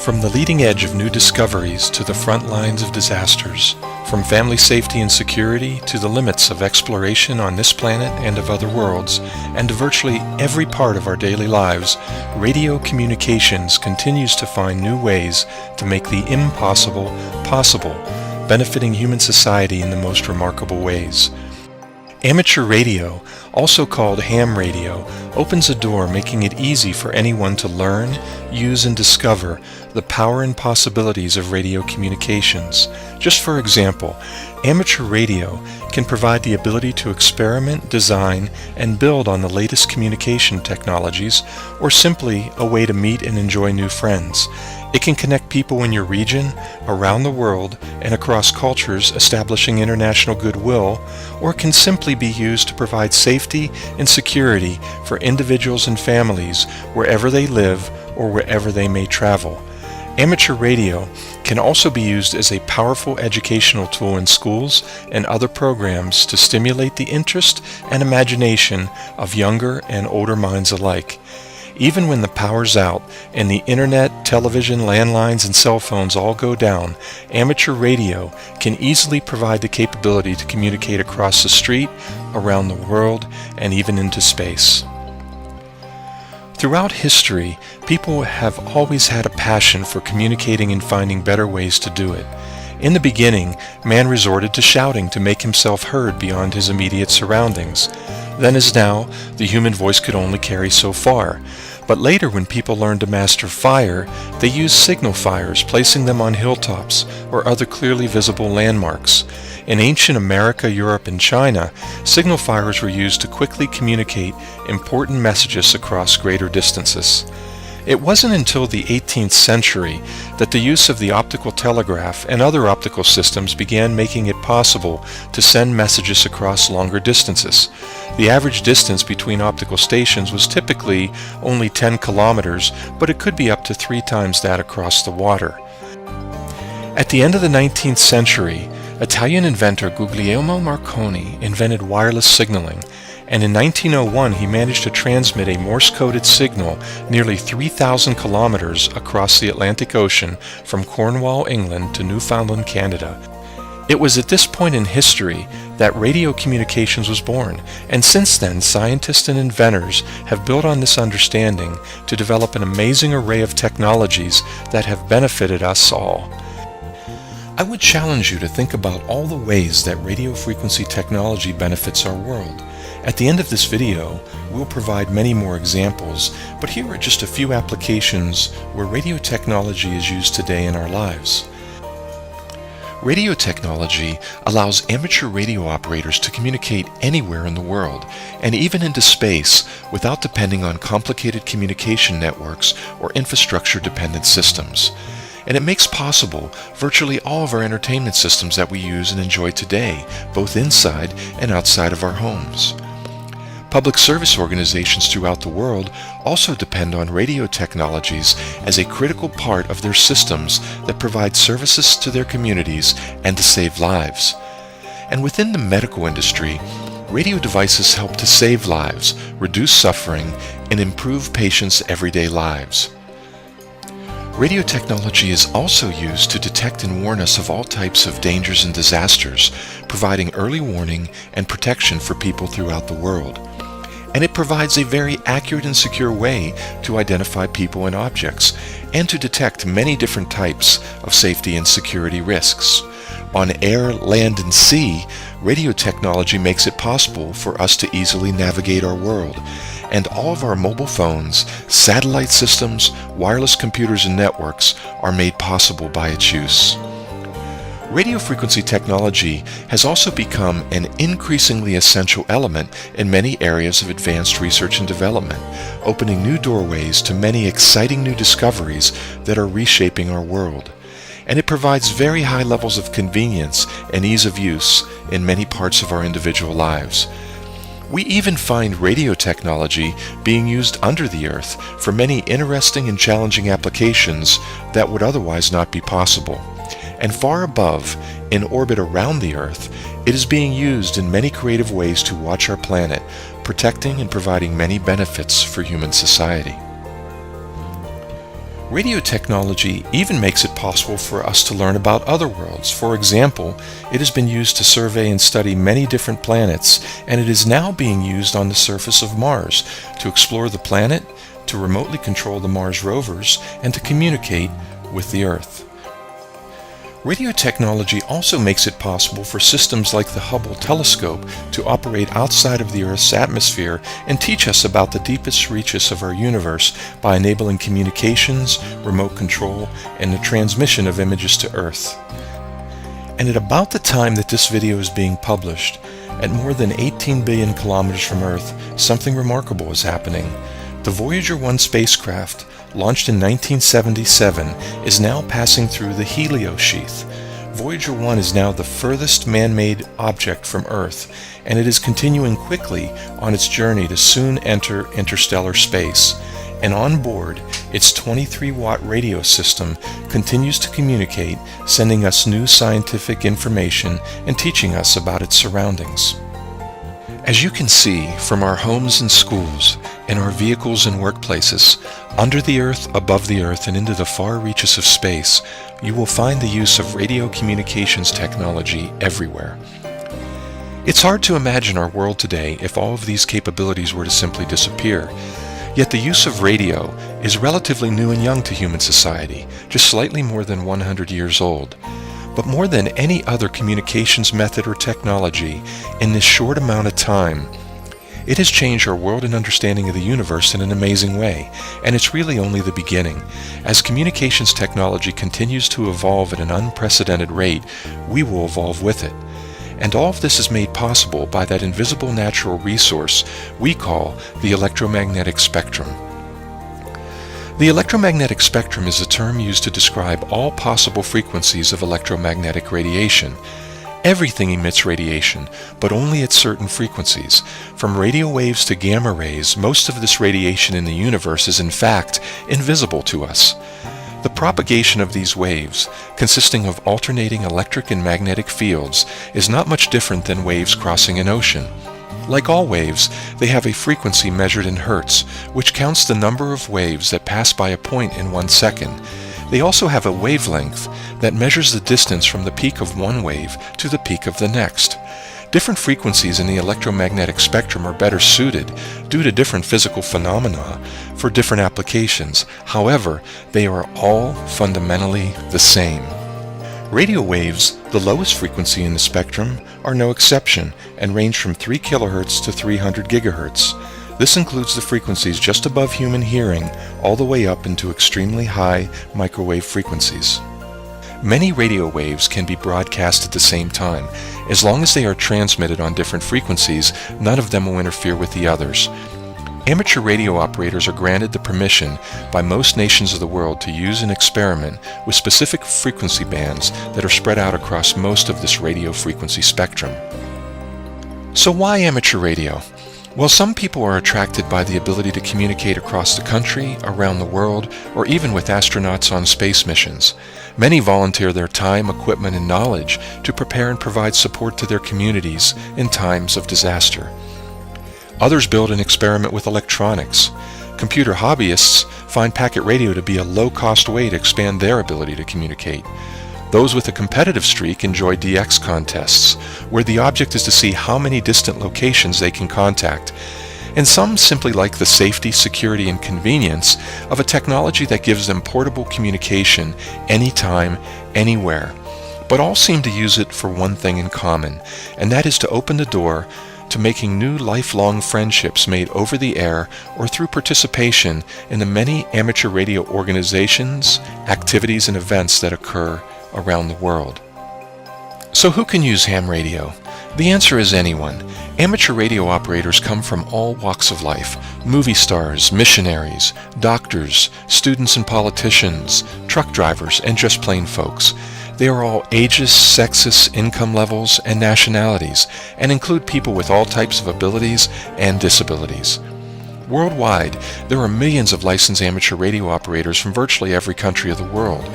From the leading edge of new discoveries to the front lines of disasters, from family safety and security to the limits of exploration on this planet and of other worlds, and to virtually every part of our daily lives, radio communications continues to find new ways to make the impossible possible, benefiting human society in the most remarkable ways. Amateur radio, also called ham radio, opens a door making it easy for anyone to learn, use, and discover the power and possibilities of radio communications. Just for example, amateur radio can provide the ability to experiment, design, and build on the latest communication technologies, or simply a way to meet and enjoy new friends. It can connect people in your region, around the world, and across cultures, establishing international goodwill, or it can simply be used to provide safety and security for individuals and families wherever they live or wherever they may travel. Amateur radio can also be used as a powerful educational tool in schools and other programs to stimulate the interest and imagination of younger and older minds alike. Even when the power's out and the internet, television, landlines, and cell phones all go down, amateur radio can easily provide the capability to communicate across the street, around the world, and even into space. Throughout history, people have always had a passion for communicating and finding better ways to do it. In the beginning, man resorted to shouting to make himself heard beyond his immediate surroundings. Then as now, the human voice could only carry so far. But later, when people learned to master fire, they used signal fires, placing them on hilltops or other clearly visible landmarks. In ancient America, Europe, and China, signal fires were used to quickly communicate important messages across greater distances. It wasn't until the 18th century that the use of the optical telegraph and other optical systems began making it possible to send messages across longer distances. The average distance between optical stations was typically only 10 kilometers, but it could be up to 3 times that across the water. At the end of the 19th century, Italian inventor Guglielmo Marconi invented wireless signaling, and in 1901 he managed to transmit a Morse-coded signal nearly 3,000 kilometers across the Atlantic Ocean from Cornwall, England to Newfoundland, Canada. It was at this point in history that radio communications was born, and since then scientists and inventors have built on this understanding to develop an amazing array of technologies that have benefited us all. I would challenge you to think about all the ways that radio frequency technology benefits our world. At the end of this video, we'll provide many more examples, but here are just a few applications where radio technology is used today in our lives. Radio technology allows amateur radio operators to communicate anywhere in the world, and even into space, without depending on complicated communication networks or infrastructure-dependent systems. And it makes possible virtually all of our entertainment systems that we use and enjoy today, both inside and outside of our homes. Public service organizations throughout the world also depend on radio technologies as a critical part of their systems that provide services to their communities and to save lives. And within the medical industry, radio devices help to save lives, reduce suffering, and improve patients' everyday lives. Radio technology is also used to detect and warn us of all types of dangers and disasters, providing early warning and protection for people throughout the world. And it provides a very accurate and secure way to identify people and objects, and to detect many different types of safety and security risks. On air, land, and sea, radio technology makes it possible for us to easily navigate our world, and all of our mobile phones, satellite systems, wireless computers, and networks are made possible by its use. Radio frequency technology has also become an increasingly essential element in many areas of advanced research and development, opening new doorways to many exciting new discoveries that are reshaping our world. And it provides very high levels of convenience and ease of use in many parts of our individual lives. We even find radio technology being used under the earth for many interesting and challenging applications that would otherwise not be possible. And far above, in orbit around the Earth, it is being used in many creative ways to watch our planet, protecting and providing many benefits for human society. Radio technology even makes it possible for us to learn about other worlds. For example, it has been used to survey and study many different planets, and it is now being used on the surface of Mars to explore the planet, to remotely control the Mars rovers, and to communicate with the Earth. Radio technology also makes it possible for systems like the Hubble telescope to operate outside of the Earth's atmosphere and teach us about the deepest reaches of our universe by enabling communications, remote control, and the transmission of images to Earth. And at about the time that this video is being published, at more than 18 billion kilometers from Earth, something remarkable is happening. The Voyager 1 spacecraft, launched in 1977, is now passing through the Helio sheath. Voyager 1 is now the furthest man-made object from Earth, and it is continuing quickly on its journey to soon enter interstellar space. And on board, its 23-watt radio system continues to communicate, sending us new scientific information and teaching us about its surroundings. As you can see, from our homes and schools, in our vehicles and workplaces, under the Earth, above the Earth, and into the far reaches of space, you will find the use of radio communications technology everywhere. It's hard to imagine our world today if all of these capabilities were to simply disappear. Yet the use of radio is relatively new and young to human society, just slightly more than 100 years old. But more than any other communications method or technology, in this short amount of time, it has changed our world and understanding of the universe in an amazing way, and it's really only the beginning. As communications technology continues to evolve at an unprecedented rate, we will evolve with it. And all of this is made possible by that invisible natural resource we call the electromagnetic spectrum. The electromagnetic spectrum is a term used to describe all possible frequencies of electromagnetic radiation. Everything emits radiation, but only at certain frequencies. From radio waves to gamma rays, most of this radiation in the universe is in fact invisible to us. The propagation of these waves, consisting of alternating electric and magnetic fields, is not much different than waves crossing an ocean. Like all waves, they have a frequency measured in hertz, which counts the number of waves that pass by a point in 1 second. They also have a wavelength that measures the distance from the peak of one wave to the peak of the next. Different frequencies in the electromagnetic spectrum are better suited, due to different physical phenomena, for different applications. However, they are all fundamentally the same. Radio waves, the lowest frequency in the spectrum, are no exception and range from 3 kHz to 300 GHz. This includes the frequencies just above human hearing all the way up into extremely high microwave frequencies. Many radio waves can be broadcast at the same time. As long as they are transmitted on different frequencies, none of them will interfere with the others. Amateur radio operators are granted the permission by most nations of the world to use and experiment with specific frequency bands that are spread out across most of this radio frequency spectrum. So why amateur radio? Well, some people are attracted by the ability to communicate across the country, around the world, or even with astronauts on space missions. Many volunteer their time, equipment, and knowledge to prepare and provide support to their communities in times of disaster. Others build and experiment with electronics. Computer hobbyists find packet radio to be a low-cost way to expand their ability to communicate. Those with a competitive streak enjoy DX contests, where the object is to see how many distant locations they can contact. And some simply like the safety, security, and convenience of a technology that gives them portable communication anytime, anywhere. But all seem to use it for one thing in common, and that is to open the door to making new lifelong friendships made over the air or through participation in the many amateur radio organizations, activities, and events that occur around the world. So who can use ham radio? The answer is anyone. Amateur radio operators come from all walks of life: movie stars, missionaries, doctors, students and politicians, truck drivers, and just plain folks. They are all ages, sexes, income levels, and nationalities, and include people with all types of abilities and disabilities. Worldwide, there are millions of licensed amateur radio operators from virtually every country of the world.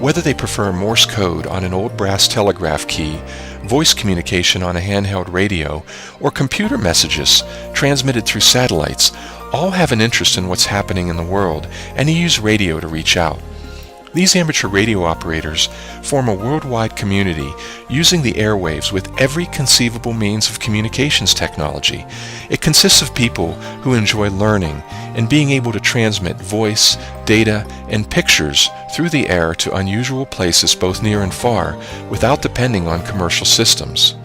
Whether they prefer Morse code on an old brass telegraph key, voice communication on a handheld radio, or computer messages transmitted through satellites, all have an interest in what's happening in the world and use radio to reach out. These amateur radio operators form a worldwide community using the airwaves with every conceivable means of communications technology. It consists of people who enjoy learning and being able to transmit voice, data, and pictures through the air to unusual places both near and far without depending on commercial systems.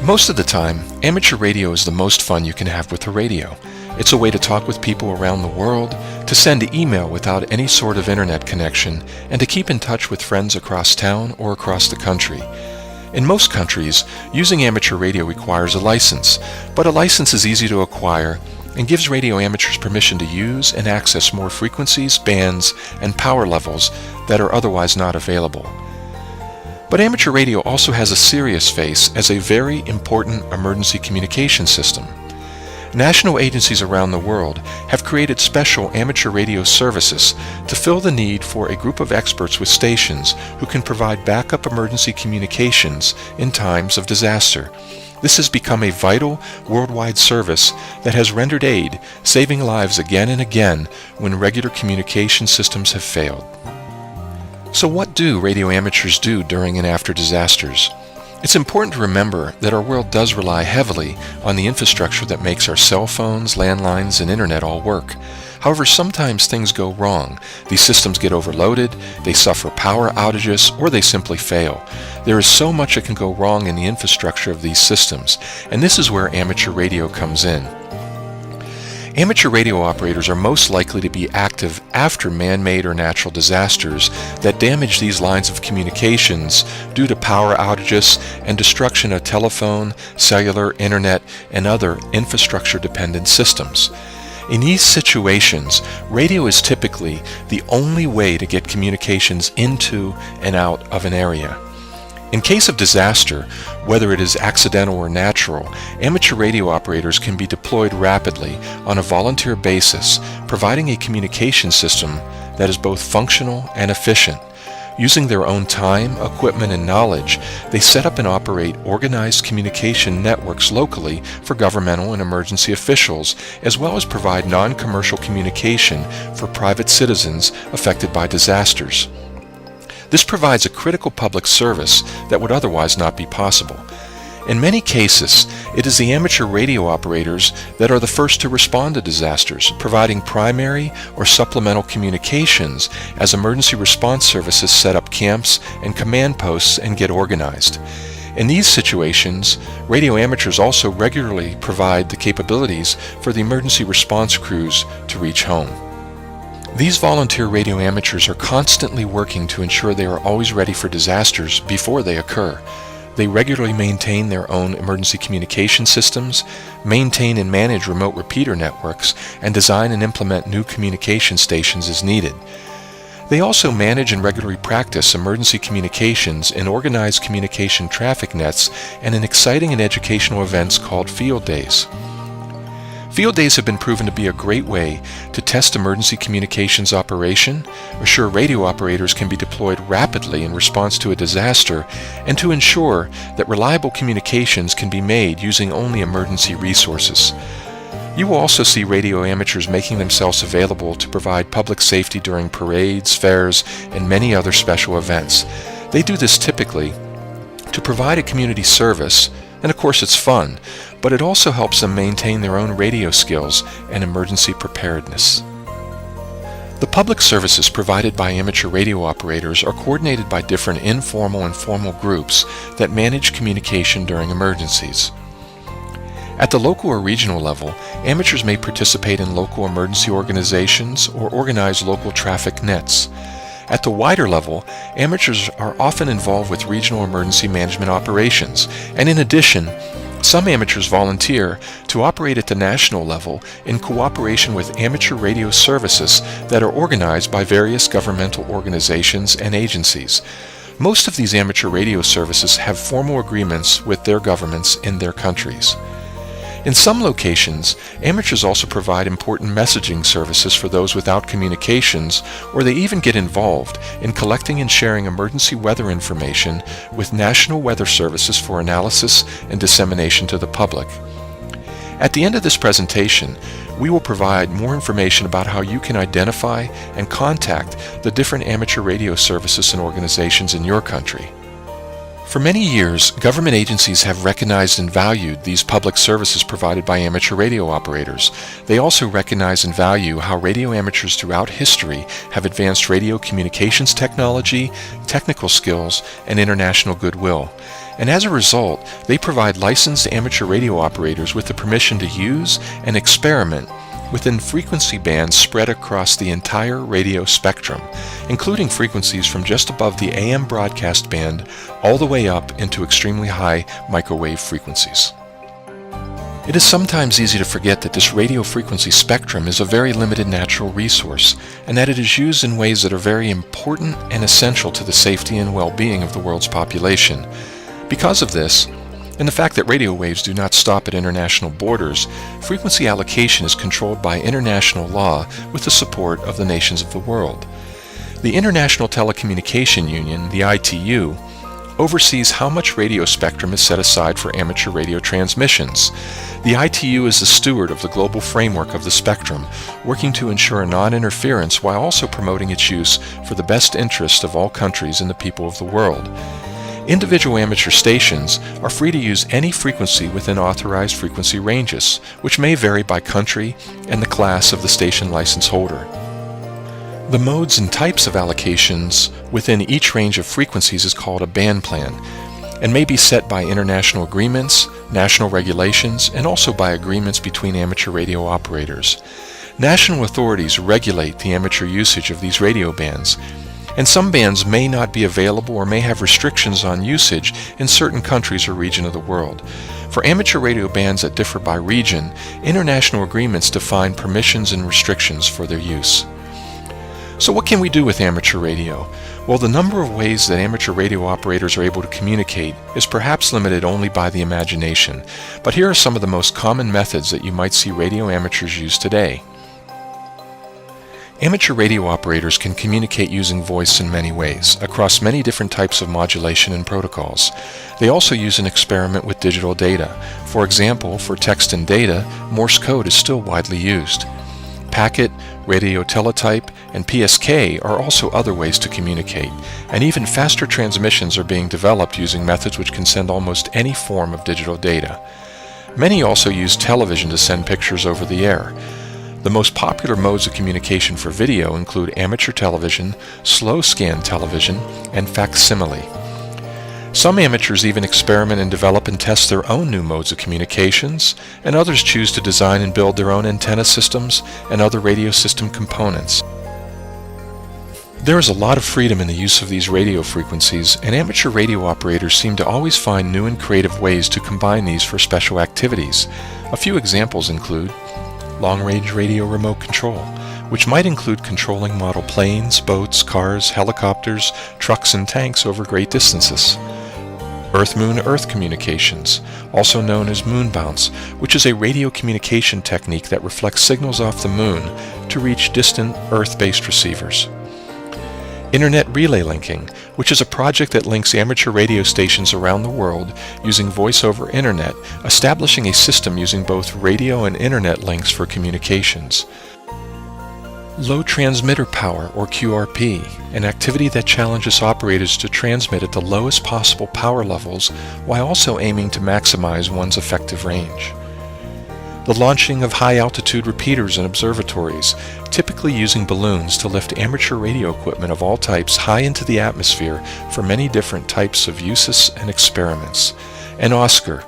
Most of the time, amateur radio is the most fun you can have with a radio. It's a way to talk with people around the world, to send email without any sort of internet connection, and to keep in touch with friends across town or across the country. In most countries, using amateur radio requires a license, but a license is easy to acquire and gives radio amateurs permission to use and access more frequencies, bands, and power levels that are otherwise not available. But amateur radio also has a serious face as a very important emergency communication system. National agencies around the world have created special amateur radio services to fill the need for a group of experts with stations who can provide backup emergency communications in times of disaster. This has become a vital worldwide service that has rendered aid, saving lives again and again when regular communication systems have failed. So what do radio amateurs do during and after disasters? It's important to remember that our world does rely heavily on the infrastructure that makes our cell phones, landlines, and internet all work. However, sometimes things go wrong. These systems get overloaded, they suffer power outages, or they simply fail. There is so much that can go wrong in the infrastructure of these systems, and this is where amateur radio comes in. Amateur radio operators are most likely to be active after man-made or natural disasters that damage these lines of communications due to power outages and destruction of telephone, cellular, internet, and other infrastructure-dependent systems. In these situations, radio is typically the only way to get communications into and out of an area. In case of disaster, whether it is accidental or natural, amateur radio operators can be deployed rapidly on a volunteer basis, providing a communication system that is both functional and efficient. Using their own time, equipment, and knowledge, they set up and operate organized communication networks locally for governmental and emergency officials, as well as provide non-commercial communication for private citizens affected by disasters. This provides a critical public service that would otherwise not be possible. In many cases, it is the amateur radio operators that are the first to respond to disasters, providing primary or supplemental communications as emergency response services set up camps and command posts and get organized. In these situations, radio amateurs also regularly provide the capabilities for the emergency response crews to reach home. These volunteer radio amateurs are constantly working to ensure they are always ready for disasters before they occur. They regularly maintain their own emergency communication systems, maintain and manage remote repeater networks, and design and implement new communication stations as needed. They also manage and regularly practice emergency communications in organized communication traffic nets and in exciting and educational events called field days. Field days have been proven to be a great way to test emergency communications operation, assure radio operators can be deployed rapidly in response to a disaster, and to ensure that reliable communications can be made using only emergency resources. You will also see radio amateurs making themselves available to provide public safety during parades, fairs, and many other special events. They do this typically to provide a community service, and of course it's fun, but it also helps them maintain their own radio skills and emergency preparedness. The public services provided by amateur radio operators are coordinated by different informal and formal groups that manage communication during emergencies. At the local or regional level, amateurs may participate in local emergency organizations or organize local traffic nets. At the wider level, amateurs are often involved with regional emergency management operations, and in addition, some amateurs volunteer to operate at the national level in cooperation with amateur radio services that are organized by various governmental organizations and agencies. Most of these amateur radio services have formal agreements with their governments in their countries. In some locations, amateurs also provide important messaging services for those without communications, or they even get involved in collecting and sharing emergency weather information with National Weather Services for analysis and dissemination to the public. At the end of this presentation, we will provide more information about how you can identify and contact the different amateur radio services and organizations in your country. For many years, government agencies have recognized and valued these public services provided by amateur radio operators. They also recognize and value how radio amateurs throughout history have advanced radio communications technology, technical skills, and international goodwill. And as a result, they provide licensed amateur radio operators with the permission to use and experiment within frequency bands spread across the entire radio spectrum, including frequencies from just above the AM broadcast band all the way up into extremely high microwave frequencies. It is sometimes easy to forget that this radio frequency spectrum is a very limited natural resource, and that it is used in ways that are very important and essential to the safety and well-being of the world's population. Because of this, and the fact that radio waves do not stop at international borders, frequency allocation is controlled by international law with the support of the nations of the world. The International Telecommunication Union, the ITU, oversees how much radio spectrum is set aside for amateur radio transmissions. The ITU is the steward of the global framework of the spectrum, working to ensure non-interference while also promoting its use for the best interest of all countries and the people of the world. Individual amateur stations are free to use any frequency within authorized frequency ranges, which may vary by country and the class of the station license holder. The modes and types of allocations within each range of frequencies is called a band plan, and may be set by international agreements, national regulations, and also by agreements between amateur radio operators. National authorities regulate the amateur usage of these radio bands, and some bands may not be available or may have restrictions on usage in certain countries or region of the world. For amateur radio bands that differ by region, international agreements define permissions and restrictions for their use. So what can we do with amateur radio? Well, the number of ways that amateur radio operators are able to communicate is perhaps limited only by the imagination, but here are some of the most common methods that you might see radio amateurs use today. Amateur radio operators can communicate using voice in many ways, across many different types of modulation and protocols. They also use and experiment with digital data. For example, for text and data, Morse code is still widely used. Packet, radio teletype, and PSK are also other ways to communicate, and even faster transmissions are being developed using methods which can send almost any form of digital data. Many also use television to send pictures over the air. The most popular modes of communication for video include amateur television, slow scan television, and facsimile. Some amateurs even experiment and develop and test their own new modes of communications, and others choose to design and build their own antenna systems and other radio system components. There is a lot of freedom in the use of these radio frequencies, and amateur radio operators seem to always find new and creative ways to combine these for special activities. A few examples include long-range radio remote control, which might include controlling model planes, boats, cars, helicopters, trucks, and tanks over great distances. Earth-Moon-Earth communications, also known as moon bounce, which is a radio communication technique that reflects signals off the moon to reach distant Earth-based receivers. Internet relay linking, which is a project that links amateur radio stations around the world using voice over internet, establishing a system using both radio and internet links for communications. Low transmitter power, or QRP, an activity that challenges operators to transmit at the lowest possible power levels while also aiming to maximize one's effective range. The launching of high-altitude repeaters in observatories, typically using balloons to lift amateur radio equipment of all types high into the atmosphere for many different types of uses and experiments. And OSCAR,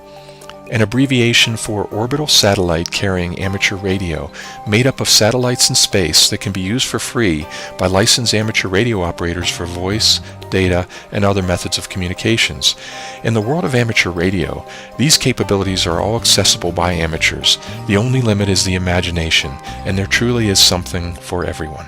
an abbreviation for orbital satellite carrying amateur radio, made up of satellites in space that can be used for free by licensed amateur radio operators for voice, data, and other methods of communications. In the world of amateur radio, these capabilities are all accessible by amateurs. The only limit is the imagination, and there truly is something for everyone.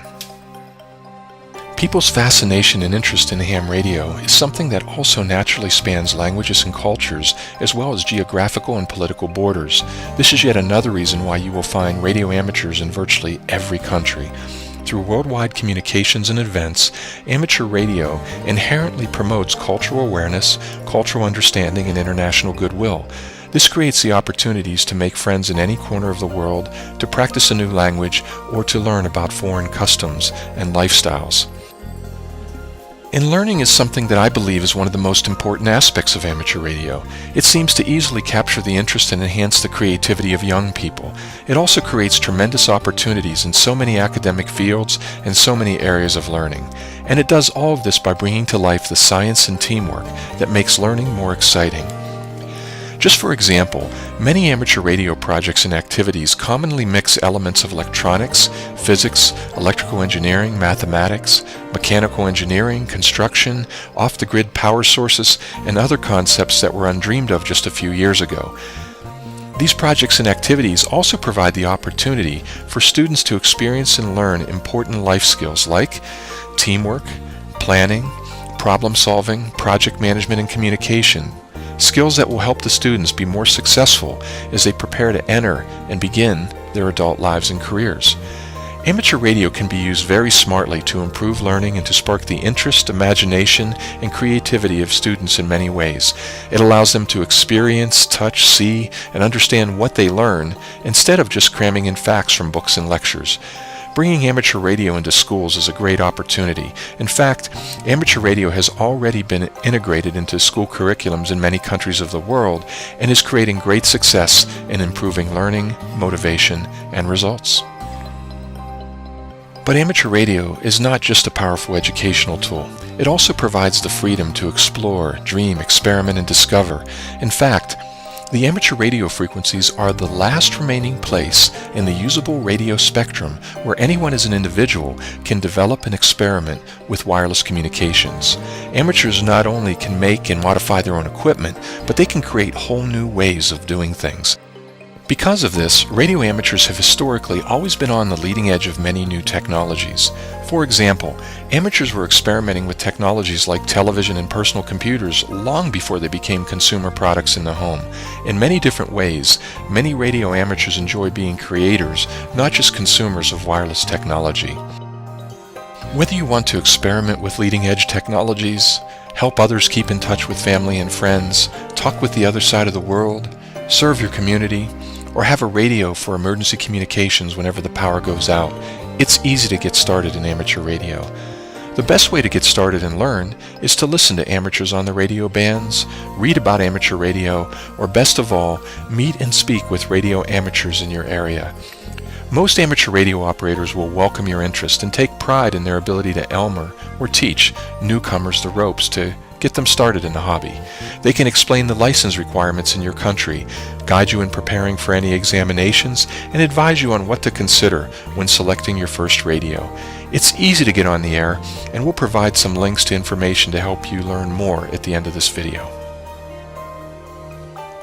People's fascination and interest in ham radio is something that also naturally spans languages and cultures, as well as geographical and political borders. This is yet another reason why you will find radio amateurs in virtually every country. Through worldwide communications and events, amateur radio inherently promotes cultural awareness, cultural understanding, and international goodwill. This creates the opportunities to make friends in any corner of the world, to practice a new language, or to learn about foreign customs and lifestyles. And learning is something that I believe is one of the most important aspects of amateur radio. It seems to easily capture the interest and enhance the creativity of young people. It also creates tremendous opportunities in so many academic fields and so many areas of learning. And it does all of this by bringing to life the science and teamwork that makes learning more exciting. Just for example, many amateur radio projects and activities commonly mix elements of electronics, physics, electrical engineering, mathematics, mechanical engineering, construction, off-the-grid power sources, and other concepts that were undreamed of just a few years ago. These projects and activities also provide the opportunity for students to experience and learn important life skills like teamwork, planning, problem solving, project management, and communication. Skills that will help the students be more successful as they prepare to enter and begin their adult lives and careers. Amateur radio can be used very smartly to improve learning and to spark the interest, imagination, and creativity of students in many ways. It allows them to experience, touch, see, and understand what they learn instead of just cramming in facts from books and lectures. Bringing amateur radio into schools is a great opportunity. In fact, amateur radio has already been integrated into school curriculums in many countries of the world and is creating great success in improving learning, motivation, and results. But amateur radio is not just a powerful educational tool. It also provides the freedom to explore, dream, experiment, and discover. In fact, the amateur radio frequencies are the last remaining place in the usable radio spectrum where anyone as an individual can develop and experiment with wireless communications. Amateurs not only can make and modify their own equipment, but they can create whole new ways of doing things. Because of this, radio amateurs have historically always been on the leading edge of many new technologies. For example, amateurs were experimenting with technologies like television and personal computers long before they became consumer products in the home. In many different ways, many radio amateurs enjoy being creators, not just consumers of wireless technology. Whether you want to experiment with leading-edge technologies, help others keep in touch with family and friends, talk with the other side of the world, serve your community, or have a radio for emergency communications whenever the power goes out, it's easy to get started in amateur radio. The best way to get started and learn is to listen to amateurs on the radio bands, read about amateur radio, or best of all, meet and speak with radio amateurs in your area. Most amateur radio operators will welcome your interest and take pride in their ability to elmer or teach newcomers the ropes to get them started in the hobby. They can explain the license requirements in your country, guide you in preparing for any examinations, and advise you on what to consider when selecting your first radio. It's easy to get on the air, and we'll provide some links to information to help you learn more at the end of this video.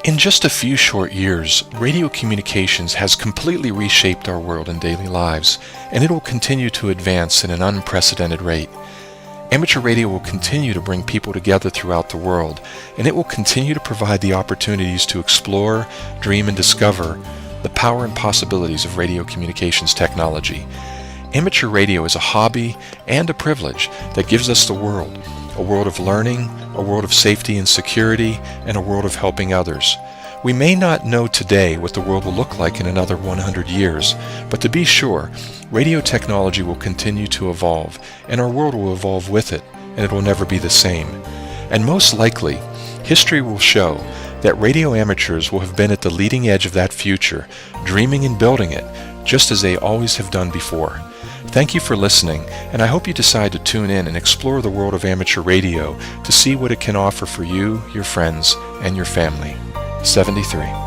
In just a few short years, radio communications has completely reshaped our world and daily lives, and it will continue to advance at an unprecedented rate. Amateur radio will continue to bring people together throughout the world, and it will continue to provide the opportunities to explore, dream, and discover the power and possibilities of radio communications technology. Amateur radio is a hobby and a privilege that gives us the world, a world of learning, a world of safety and security, and a world of helping others. We may not know today what the world will look like in another 100 years, but to be sure, radio technology will continue to evolve, and our world will evolve with it, and it will never be the same. And most likely, history will show that radio amateurs will have been at the leading edge of that future, dreaming and building it, just as they always have done before. Thank you for listening, and I hope you decide to tune in and explore the world of amateur radio to see what it can offer for you, your friends, and your family. 73.